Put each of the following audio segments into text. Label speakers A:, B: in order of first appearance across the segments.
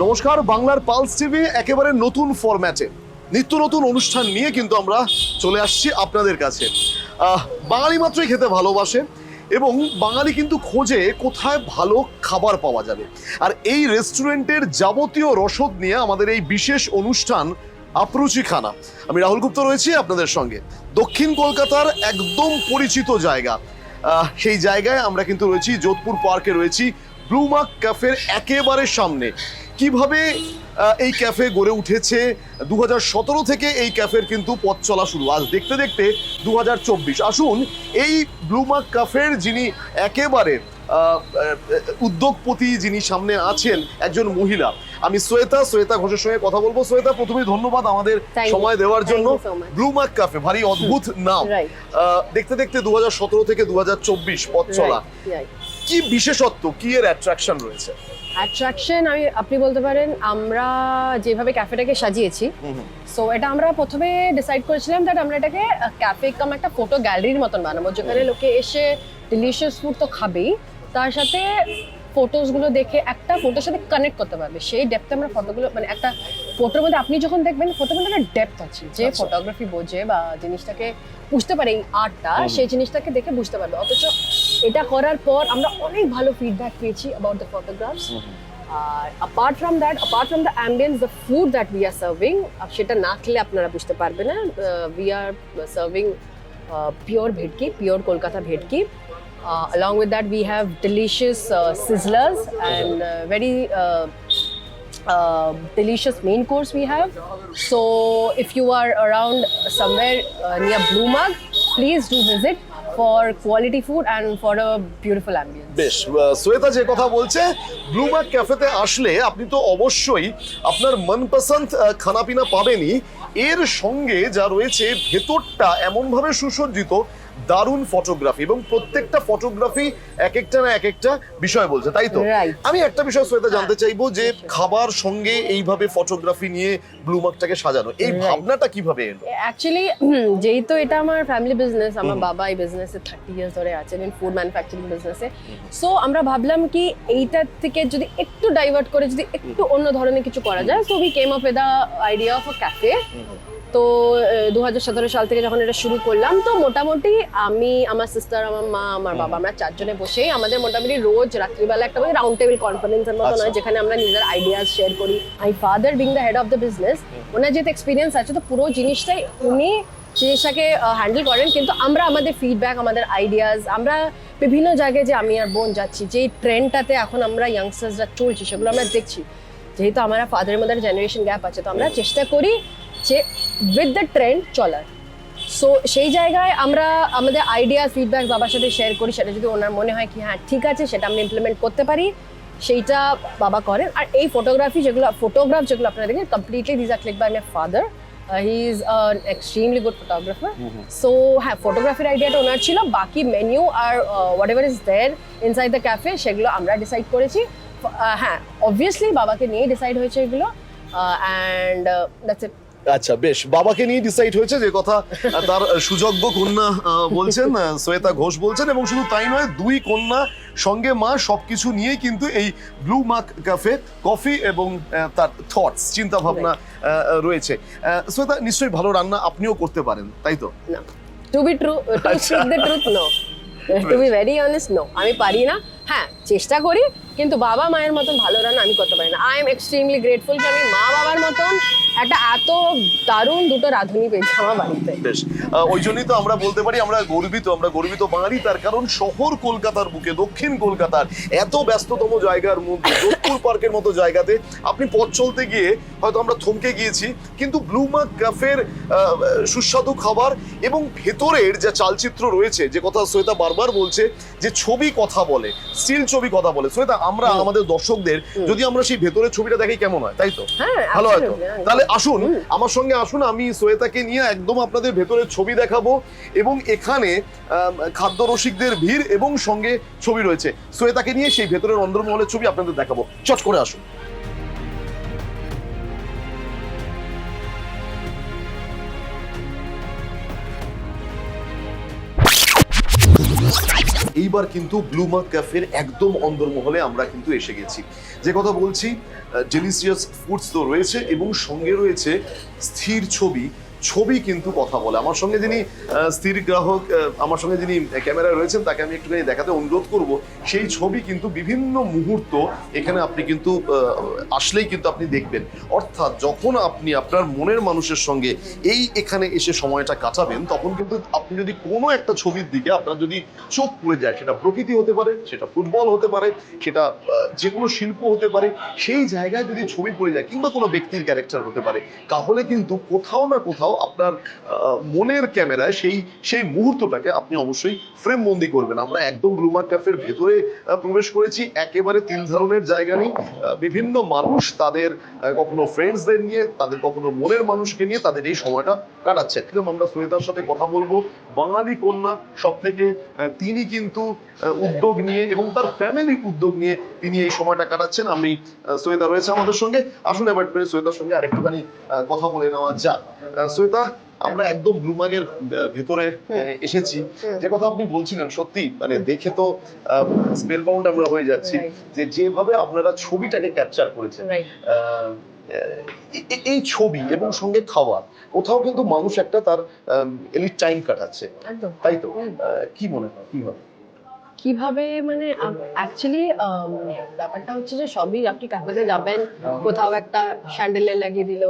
A: নমস্কার, বাংলার pulse TV একেবারে নতুন ফরম্যাটে নিত্য নতুন অনুষ্ঠান নিয়ে কিন্তু আমরা চলে আসছি আপনাদের কাছে। বাঙালি মাত্রই খেতে ভালোবাসে এবং বাঙালি কিন্তু খোঁজে কোথায় ভালো খাবার পাওয়া যাবে। আর এই রেস্টুরেন্টের যাবতীয় রসদ নিয়ে আমাদের এই বিশেষ অনুষ্ঠান আপরুচি খানা। আমি রাহুল গুপ্ত রয়েছি আপনাদের সঙ্গে। দক্ষিণ কলকাতার একদম পরিচিত জায়গা, সেই জায়গায় আমরা কিন্তু রয়েছি, যোধপুর পার্কে রয়েছি, ব্লু মার্ক ক্যাফের একেবারে সামনে। কিভাবে এই ক্যাফে গড়ে উঠেছে, 2017 থেকে এই ক্যাফের কিন্তু পথ চলা শুরু, আজ দেখতে দেখতে 2024। আসুন এই ব্লু মার্ক ক্যাফের যিনি একেবারে উদ্যোগপতি, যিনি সামনে আছেন, একজন মহিলা, আমি শ্বেতা ঘোষের সঙ্গে কথা বলবো। শ্বেতা, প্রথমেই ধন্যবাদ আমাদের সময় দেওয়ার জন্য। ব্লু মার্ক ক্যাফে ভারী অদ্ভুত নাম। দেখতে দেখতে 2017 থেকে 2024 পথ চলা, কি বিশেষত্ব, কি এর অ্যাট্রাকশন রয়েছে?
B: অ্যাট্রাকশন আপনি বলতে পারেন, আমরা যেভাবে ক্যাফেটাকে সাজিয়েছি, সো এটা আমরা প্রথমে ডিসাইড করেছিলাম দ্যাট আমরা এটাকে ক্যাফে কাম একটা ফটো গ্যালারির মতন বানাবো, যেখানে লোকে এসে ডিলিশিয়াস ফুড তো খাবেই, তার সাথে ফটোসগুলো দেখে একটা ফটোর সাথে কানেক্ট করতে পারবে। সেই ডেপথে আমরা ফটোগুলো, মানে একটা ফটোর মধ্যে আপনি যখন দেখবেন ফটোর মধ্যে একটা ডেপথ আছে, যে ফটোগ্রাফি বোঝে বা জিনিসটাকে বুঝতে পারে, এই আর্টটা, সেই জিনিসটাকে দেখে বুঝতে পারবে। অথচ এটা করার পর আমরা অনেক ভালো ফিডব্যাক পেয়েছি অ্যাবাউট দ্য ফটোগ্রাফস। আর apart from the ambience, the food that we are serving, সেটা না খেলে আপনারা বুঝতে পারবেন না। We are serving pure bhetki, pure Kolkata bhetki. Along with that, we have delicious sizzlers and very delicious main course we have. So if you are around somewhere near Blue Mark, please do visit for quality food and for a beautiful ambience.
A: বেশ, শ্বেতা যে কথা বলছে, blue mark ক্যাফেতে আসলে আপনি তো অবশ্যই আপনার মনপসন্দ খানাপিনা পাবেনই, এর সঙ্গে যা রয়েছে ভেতরটা এমনভাবে সুসজ্জিত, দারুণ ফটোগ্রাফি, এবং প্রত্যেকটা ফটোগ্রাফি এক একটা না এক একটা বিষয় বলছে, তাই তো? আমি একটা বিষয় শ্বেতা জানতে চাইবো, যে খাবার সঙ্গে এইভাবে ফটোগ্রাফি নিয়ে ব্লু মার্কটাকে সাজানো, এই ভাবনাটা কিভাবে এলো?
B: অ্যাকচুয়ালি যেহেতু এটা আমার ফ্যামিলি বিজনেস, আমার বাবা এই বিজনেসে 30 ইয়ার্স ধরে আছেন, ইন ফুড ম্যানুফ্যাকচারিং বিজনেসে। সো আমরা ভাবলাম কি এইটা থেকে যদি একটু ডাইভার্ট করে যদি একটু অন্য ধরনের কিছু করা যায়, so we came up with the idea of a cafe. তো 2017 সাল থেকে যখন এটা শুরু করলাম, তো মোটামুটি আমি, আমার সিস্টার, আমার মা, আমার বাবা, আমরা চারজনে বসেই আমাদের মোটামুটি রোজ রাত্রিবেলা একটা রাউন্ড টেবিল কনফারেন্সের মতো নয়, যেখানে আমরা নিজের আইডিয়াস শেয়ার করি। My father being the head of the business, ওনার যেহেতু এক্সপিরিয়েন্স আছে, তো পুরো জিনিসটাই উনি জিনিসটাকে হ্যান্ডেল করেন, কিন্তু আমরা আমাদের ফিডব্যাক, আমাদের আইডিয়াস, আমরা বিভিন্ন জায়গায় যে আমি আর বোন যাচ্ছি, যেই ট্রেন্ডটাতে এখন আমরা ইয়াংস্টার্সরা চলছি, সেগুলো আমরা দেখছি। যেহেতু আমার ফাদারের মধ্যে জেনারেশন গ্যাপ আছে, তো আমরা চেষ্টা করি যে উইথ দ্য ট্রেন্ড চলার। সো সেই জায়গায় আমরা আমাদের আইডিয়া, ফিডব্যাক বাবার সাথে শেয়ার করি। সেটা যদি ওনার মনে হয় কি হ্যাঁ ঠিক আছে, সেটা আমরা ইমপ্লিমেন্ট করতে পারি, সেইটা বাবা করেন। আর এই ফটোগ্রাফ যেগুলো আপনারা দেখেন, completely this are click by my father. He is an extremely good photographer. So হ্যাঁ, ফটোগ্রাফির আইডিয়াটা ওনার ছিল, বাকি মেনু আর whatever is there inside the cafe, সেগুলো আমরা ডিসাইড করেছি। হ্যাঁ, অবভিয়াসলি বাবাকে নিয়ে ডিসাইড হয়েছে এগুলো, অ্যান্ড দ্যাটস ইট।
A: আচ্ছা, বেশ, বাবাকে নিয়ে ডিসাইড হয়েছে, যে কথা তার সুযোগ্য কন্যা বলছেন, শ্বেতা ঘোষ বলছেন। এবং শুধু তাই নয়, দুই কন্যা সঙ্গে মা, সবকিছু নিয়েই কিন্তু এই ব্লু মার্ক ক্যাফে কফি এবং তার থটস, চিন্তা ভাবনা রয়েছে। শ্বেতা, নিশ্চয়ই ভালো রান্না আপনিও করতে পারেন, তাই তো?
B: To be true, to speak the truth, no, to be very honest, no, আমি পারি না। হ্যাঁ, চেষ্টা করি, কিন্তু বাবা মায়ের মতন ভালো রান্না আমি করতে পারি না। আই এম এক্সট্রিমলি গ্রেটফুল যে আমি মা বাবার মতন একটা এত দারুণ দুটো রাঁধুনি পেয়েছি আমার বাড়িতে।
A: বেশ, ওই জন্যই তো আমরা বলতে পারি আমরা গর্বিত বাঙালি, তার কারণ শহর কলকাতার বুকে, দক্ষিণ কলকাতার এত ব্যস্ততম জায়গার মধ্যে, যোধপুর পার্কের মতো জায়গাতে আপনি পথ চলতে গিয়ে হয়তো আমরা থমকে গিয়েছি, কিন্তু ব্লু মার্ক ক্যাফের সুস্বাদু খাবার এবং ভেতরের যে চালচিত্র রয়েছে, যে কথা শ্বেতা বারবার বলছে, যে ছবি কথা বলে, স্টিল ছবি কথা বলে। শ্বেতা, আমরা আমাদের দর্শকদের যদি আমরা সেই ভেতরের ছবিটা দেখি, কেমন হয়, তাই তো? ভালো হয় তো? তাহলে আসুন, আমার সঙ্গে আসুন, আমি শ্বেতাকে নিয়ে একদম আপনাদের ভেতরের ছবি দেখাবো। এবং এখানে খাদ্য রসিকদের ভিড় এবং সঙ্গে ছবি রয়েছে, শ্বেতাকে নিয়ে সেই ভেতরের অন্দরমহলের ছবি আপনাদের দেখাবো। চট করে আসুন। এইবার কিন্তু ব্লু মার্ক ক্যাফের একদম অন্দরমহলে আমরা কিন্তু এসে গেছি। যে কথা বলছি, ডেলিসিয়াস ফুডস তো রয়েছে এবং সঙ্গে রয়েছে স্থির ছবি। ছবি কিন্তু কথা বলে। আমার সঙ্গে যিনি স্থির গ্রাহক, আমার সঙ্গে যিনি ক্যামেরায় রয়েছেন, তাকে আমি একটুখানি দেখাতে অনুরোধ করব। সেই ছবি কিন্তু বিভিন্ন মুহূর্ত এখানে আপনি কিন্তু আসলেই কিন্তু আপনি দেখবেন। অর্থাৎ যখন আপনি আপনার মনের মানুষের সঙ্গে এখানে এসে সময়টা কাটাবেন, তখন কিন্তু আপনি যদি কোনো একটা ছবির দিকে আপনার যদি চোখ পড়ে যায়, সেটা প্রকৃতি হতে পারে, সেটা ফুটবল হতে পারে, সেটা যে কোনো শিল্প হতে পারে, সেই জায়গায় যদি ছবি পড়ে যায়, কিংবা কোনো ব্যক্তির ক্যারেক্টার হতে পারে, তাহলে কিন্তু কোথাও না কোথাও আপনার মনের ক্যামেরায় সেই মুহূর্তটাকে আপনি অবশ্যই ফ্রেম বন্দি করবেন। আমরা একদম ব্লু মার্ক ক্যাফের ভেতরে প্রবেশ করেছি। একেবারে তিন ধরনের জায়গা নেই, বিভিন্ন মানুষ তাদের কখনো ফ্রেন্ডসদের নিয়ে, তাদের কখনো মনের মানুষকে নিয়ে তাদের এই সময়টা কাটাচ্ছে। একদম আমরা শ্বেতার সাথে কথা বলবো। বাঙালি কন্যা সব থেকে তিনি কিন্তু উদ্যোগ নিয়ে এবং তার ফ্যামিলি উদ্যোগ নিয়ে তিনি এই সময়টা কাটাচ্ছেন। আমি শ্বেতা রয়েছে আমাদের সঙ্গে। আসলে এবার শ্বেতার সঙ্গে আরেকটুখানি কথা বলে নেওয়া যাক। শ্বেতা, আমরা একদম ব্লু মার্কের ভেতরে এসেছি। যে কথা আপনি বলছিলেন, সত্যি মানে দেখে তো স্পেল বাউন্ড আমরা হয়ে যাচ্ছি, যে যেভাবে আপনারা ছবিটাকে ক্যাপচার করেছেন। এই ছবি এবং সঙ্গে খাওয়া, কোথাও কিন্তু মানুষ একটা তার এলিট টাইম কাটাচ্ছে, তাই তো? কি মনে হয়
B: কিভাবে মানে অ্যাকচুয়ালি ব্যাপারটা হচ্ছে যে সবই আপনি ক্যাফেতে যাবেন, কোথাও একটা শ্যান্ডেলিয়ার লাগিয়ে দিল,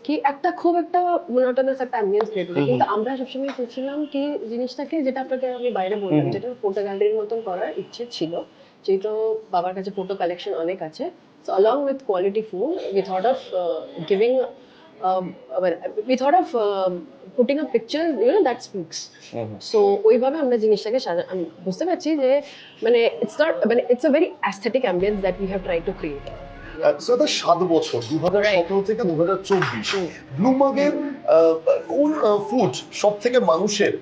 B: কি একটা খুব একটা মনোটোনাস একটা অ্যাম্বিয়েন্স ক্রিয়েট করে। কিন্তু আমরা সবসময় চেয়েছিলাম কি জিনিসটাকে, যেটা আপনাকে আমি বাইরে বললাম, যেটা ফটো গ্যালারির মতন করার ইচ্ছে ছিল, যেহেতু বাবার কাছে ফটো কালেকশন অনেক আছে। So along with quality food, we thought of we thought of putting a picture, that speaks. So ওইভাবে আমরা জিনিসটাকে বুঝতে পারছি যে মানে it's a very aesthetic ambience that we have tried to create.
A: 7 বছর, 2017 থেকে 2024, ব্লু মার্কের কোন ফুড সব থেকে মানুষের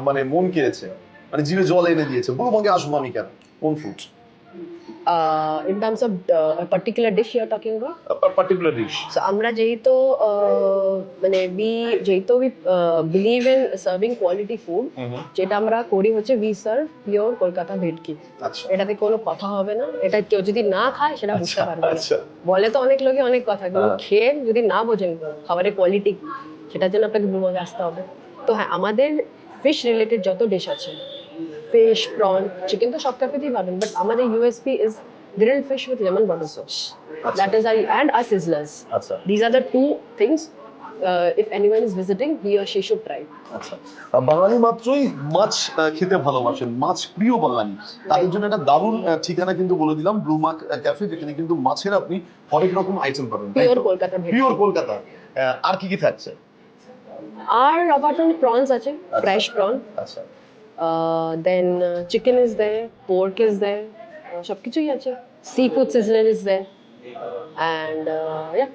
A: মানে মন কেড়েছে, মানে জিভে জল এনে দিয়েছে? ব্লু মার্কে আসবো আমি কেন? কোন food?
B: In terms of a particular dish you are talking about?
A: A particular dish.
B: So আমরা যেহেতু মানে we believe in serving quality food, যেটা আমরা করি হচ্ছে we serve pure কলকাতা ভেটকি।
A: আচ্ছা,
B: এটাতে কোনো কথা হবে না। এটা কেউ যদি না খায় সেটা বুঝতে পারবে না।
A: আচ্ছা,
B: বলে তো অনেক লোকে অনেক কথা, কিন্তু খেয়ে যদি না বোঝেন খাবারের কোয়ালিটি, সেটার জন্য আপনাকে ব্লু মার্কে আসতে হবে। তো হ্যাঁ, আমাদের ফিশ রিলেটেড যত ডিশ আছে, fish, prawn, chicken তো সব ক্যাফেতেই পাবেন, বাট আমাদের USP is grilled fish with lemon butter sauce. That is our sizzlers.
A: আচ্ছা,
B: These are the two things if anyone is visiting, he or she should try.
A: আচ্ছা। বাঙালি মাত্রই মাছ খেতে ভালোবাসেন, মাছ প্রিয় বাঙালি, তাদের জন্য একটা দারুণ ঠিকানা কিন্তু বলে দিলাম, ব্লু মার্ক ক্যাফে, যেখানে কিন্তু মাছের আপনি হরেক রকম আইটেম পাবেন।
B: পিওর কলকাতা ভেটকি।
A: পিওর কলকাতা। আর কি কি থাকছে?
B: আর apart from prawns আছে, fresh prawn.
A: আচ্ছা,
B: Then chicken is there, pork is there, সবকিছুই আছে. Seafood sizzler is there, and yeah.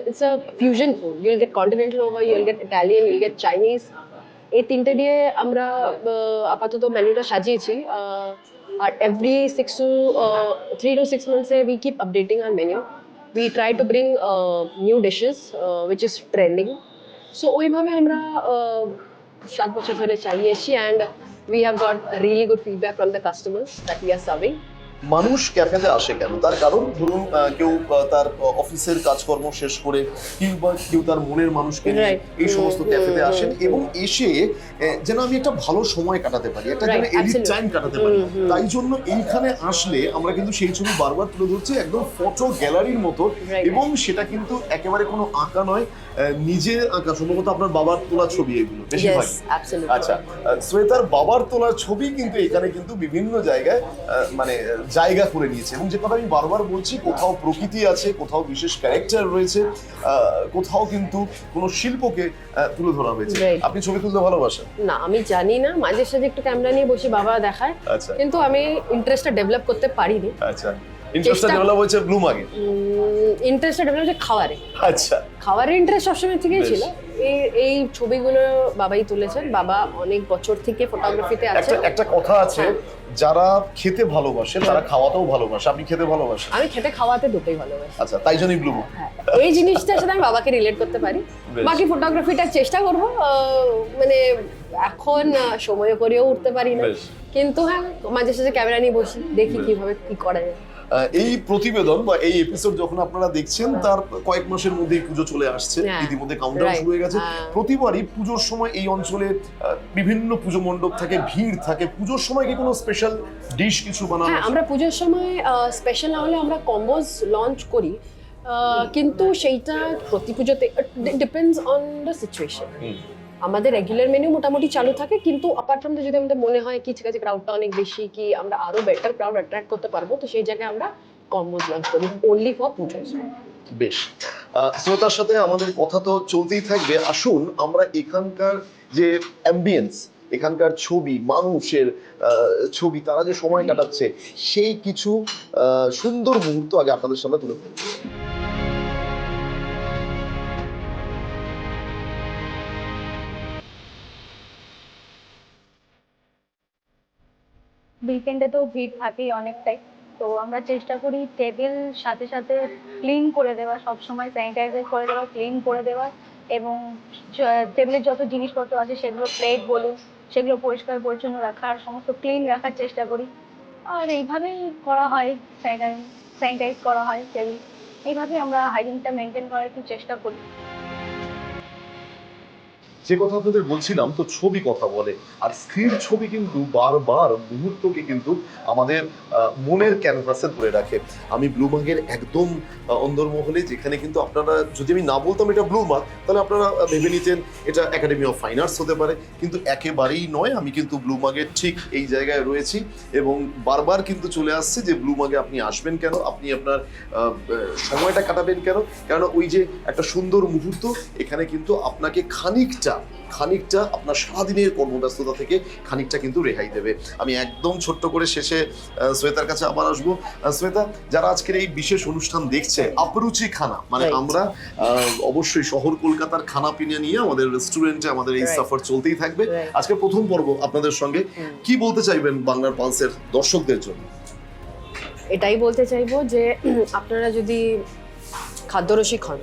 B: It's a fusion food. You'll get continental over, you'll get Italian, you'll get Chinese. এই তিনটে দিয়ে আমরা আপাতত মেনুটা সাজিয়েছি। আর every 3 to 6 months we keep updating our menu. We try to bring new dishes which is trending. So ওইভাবে আমরা 7 বছর ধরে চালিয়ে এসেছি, and we have got really good feedback from the customers that we are serving.
A: মানুষ ক্যাফেতে আসে কেন? তার কারণ ধরুন কেউ তার অফিসের কাজকর্ম শেষ করে, কিংবা কেউ তার মনের মানুষকে নিয়ে এই সমস্ত ক্যাফেতে আসেন, এবং এসে যেন আমি একটা ভালো সময় কাটাতে পারি, একটা যেন এলিট টাইম কাটাতে পারি। তাই জন্য এইখানে আসলে আমরা কিন্তু সেই ছবি বারবার তুলে ধরছি, একদম ফটো গ্যালারির মতো। এবং সেটা কিন্তু একেবারে কোনো আঁকা নয়, নিজে আঁকা। সম্ভবত আপনার বাবার তোলা ছবি এগুলো বেশিরভাগ। আচ্ছা, শ্বেতার বাবার তোলার ছবি কিন্তু এখানে কিন্তু বিভিন্ন জায়গায় মানে জায়গা করে নিয়েছে। এবং যে কথা আমি বারবার বলছি, কোথাও প্রকৃতি আছে, কোথাও বিশেষ ক্যারেক্টার রয়েছে, কোথাও কিন্তু কোনো শিল্পকে তুলে ধরা হয়েছে। আপনি ছবি তুলতে ভালোবাসেন?
B: না, আমি জানি না, মাঝে সাঝে একটু ক্যামেরা নিয়ে বসে বাবা দেখায়, কিন্তু আমি ইন্টারেস্টটা ডেভেলপ করতে পারিনি।
A: আচ্ছা, ইন্টারেস্টটা ডেভেলপ হয়েছে ব্লু মাগে।
B: ইন্টারেস্টটা ডেভেলপ হচ্ছে খাবারে।
A: আচ্ছা,
B: খাবারের ইন্টারেস্ট সবসময় থেকেই ছিল। এই ছবিগুলো বাবাই তুলেছেন। বাবা অনেক বছর থেকে ফটোগ্রাফিতে আছে।
A: একটা কথা আছে, যারা খেতে ভালোবাসে তারা খাওয়াতেও ভালোবাসে। আপনি খেতে ভালোবাসেন?
B: আমি খেতে খাওয়াতে দুটোই ভালোবাসি।
A: আচ্ছা, তাই জন্যই ব্লু।
B: হ্যাঁ, এই জিনিসটার সাথে আমি বাবাকে রিলেট করতে পারি। বাকি ফটোগ্রাফিটা চেষ্টা করব, মানে এখন সময় করেও উঠতে পারি না, কিন্তু হ্যাঁ মাঝে সাঝে ক্যামেরা নিয়ে বসি, দেখি কিভাবে কি করা যায়।
A: এই প্রতিবেদন বা এই এপিসোড যখন আপনারা দেখছেন তার কয়েক মাসের মধ্যেই পুজো চলে আসছে, ইতিমধ্যে কাউন্টডাউন শুরু হয়ে গেছে। প্রতিবারই পুজোর সময় এই অঞ্চলে বিভিন্ন পুজো মণ্ডপ থাকে, ভিড় থাকে। পুজোর সময় কি কোনো স্পেশাল ডিশ কিছু বানানো?
B: হ্যাঁ, আমরা পুজোর সময় স্পেশাল না হলে আমরা কম্বোজ লঞ্চ করি, কিন্তু সেইটা প্রতি পুজোতে ডিপেন্ডস অন দ্য সিচুয়েশন। আমাদের রেগুলার মেনু মোটামুটি চালু থাকে, কিন্তু অ্যাপার্ট ফ্রম যদি আমাদের মনে হয় কি ঠিক আছে ক্রাউডটা অনেক বেশি, কি আমরা আরো বেটার ক্রাউড অ্যাট্রাক্ট করতে পারবো, তো সেই জায়গায় আমরা কম্বোজ লঞ্চ করি অনলি ফর পুজো।
A: বেশ, শ্রোতার সাথে আমাদের কথা তো চলতেই থাকবে। আসুন আমরা এখানকার যে অ্যাম্বিয়েন্স, এখানকার ছবি, মানুষের ছবি, তারা যে সময় কাটাচ্ছে, সেই কিছু সুন্দর মুহূর্ত আগে আপনাদের সামনে তুলে ধরব।
C: উইকেন্ডে তো ভিড় থাকেই অনেকটাই, তো আমরা চেষ্টা করি টেবিল সাথে সাথে ক্লিন করে দেওয়া, সবসময় স্যানিটাইজার করে দেওয়া, ক্লিন করে দেওয়া, এবং টেবিলের যত জিনিসপত্র আছে সেগুলো প্লেট বলুন সেগুলো পরিষ্কার পরিচ্ছন্ন রাখা আর সমস্ত ক্লিন রাখার চেষ্টা করি। আর এইভাবেই করা হয়, স্যানিটাইজ করা হয় টেবিল। এইভাবে আমরা হাইজিনটা মেনটেন করার একটু চেষ্টা করি।
A: যে কথা আপনাদের বলছিলাম, তো ছবি কথা বলে, আর স্থির ছবি কিন্তু বারবার মুহূর্তকে কিন্তু আমাদের মনের ক্যানভাসে ধরে রাখে। আমি ব্লু মার্গের একদম অন্দরমহলে, যেখানে কিন্তু আপনারা, যদি আমি না বলতাম এটা ব্লু মার্গ, তাহলে আপনারা ভেবে নিতেন এটা একাডেমি অফ ফাইন আর্টস হতে পারে, কিন্তু একেবারেই নয়। আমি কিন্তু ব্লু মার্গের ঠিক এই জায়গায় রয়েছি এবং বারবার কিন্তু চলে আসছে যে ব্লু মার্গে আপনি আসবেন কেন, আপনি আপনার সময়টা কাটাবেন কেন, কারণ ওই যে একটা সুন্দর মুহূর্ত, এখানে কিন্তু আপনাকে খানিকটা আপনার সারাদিনের কর্মব্যস্ততা থেকে খানিকটা কিন্তু রেহাই দেবে। আমি একদম ছোট্ট করে শেষে শ্বেতার কাছে আবার আসবো। শ্বেতা, যারা আজকের এই বিশেষ অনুষ্ঠান দেখছে, অপরুচি খানা, মানে আমরা অবশ্যই শহর কলকাতার খানা পিনা নিয়ে আমাদের রেস্টুরেন্টে আমাদের এই সফর চলতেই থাকবে। আজকে প্রথম পর্ব আপনাদের সঙ্গে, কি বলতে চাইবেন বাংলার পালসের দর্শকদের জন্য?
B: এটাই বলতে চাইবো যে আপনারা যদি খাদ্যরসিক হন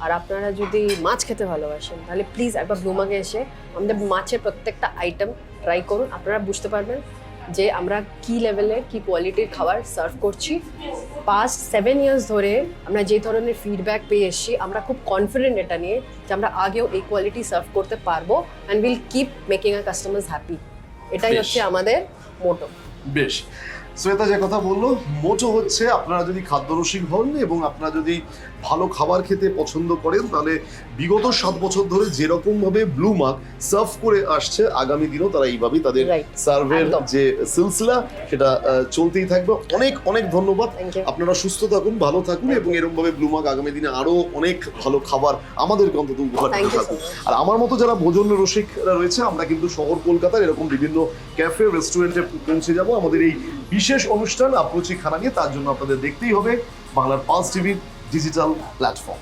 B: আর আপনারা যদি মাছ খেতে ভালোবাসেন, তাহলে প্লিজ একবার ব্লু মার্গে এসে আমাদের মাছের প্রত্যেকটা আইটেম ট্রাই করুন। আপনারা বুঝতে পারবেন যে আমরা কি লেভেলের, কি কোয়ালিটির খাবার সার্ভ করছি। পাস্ট 7 ইয়ার্স ধরে আমরা যে ধরনের ফিডব্যাক পেয়ে এসেছি, আমরা খুব কনফিডেন্ট এটা নিয়ে যে আমরা আগেও এই কোয়ালিটি সার্ভ করতে পারবো, and will keep making hour customers happy. এটাই হচ্ছে আমাদের মোটো।
A: বেশ, শ্বেতা যে কথা বললো, মোটো হচ্ছে আপনারা যদি খাদ্যরসিক হন এবং আপনারা যদি ভালো খাবার খেতে পছন্দ করেন, তাহলে বিগত 7 বছর ধরে যেরকম ভাবে ব্লু মার্গ সার্ভ করে আসছে, আগামী দিনও তারা এইভাবেই তাদের সার্ভের যে সিলসিলা সেটা চলতেই থাকবে। অনেক অনেক ধন্যবাদ। আপনারা সুস্থ থাকুন, ভালো থাকুন এবং এরকম ভাবে ব্লু মার্গ আগামী দিনে আরো অনেক ভালো খাবার আমাদেরকে অন্তত উপহার দিতে থাকুন। আর আমার মতো যারা ভোজন রসিকরা রয়েছে, আমরা কিন্তু শহর কলকাতার এরকম বিভিন্ন ক্যাফে, রেস্টুরেন্টে পৌঁছে যাব আমাদের এই বিশেষ অনুষ্ঠান অপরুচি খানা নিয়ে। তার জন্য আপনাদের দেখতেই হবে বাংলার পালস টিভির ডিজিটাল প্ল্যাটফর্ম।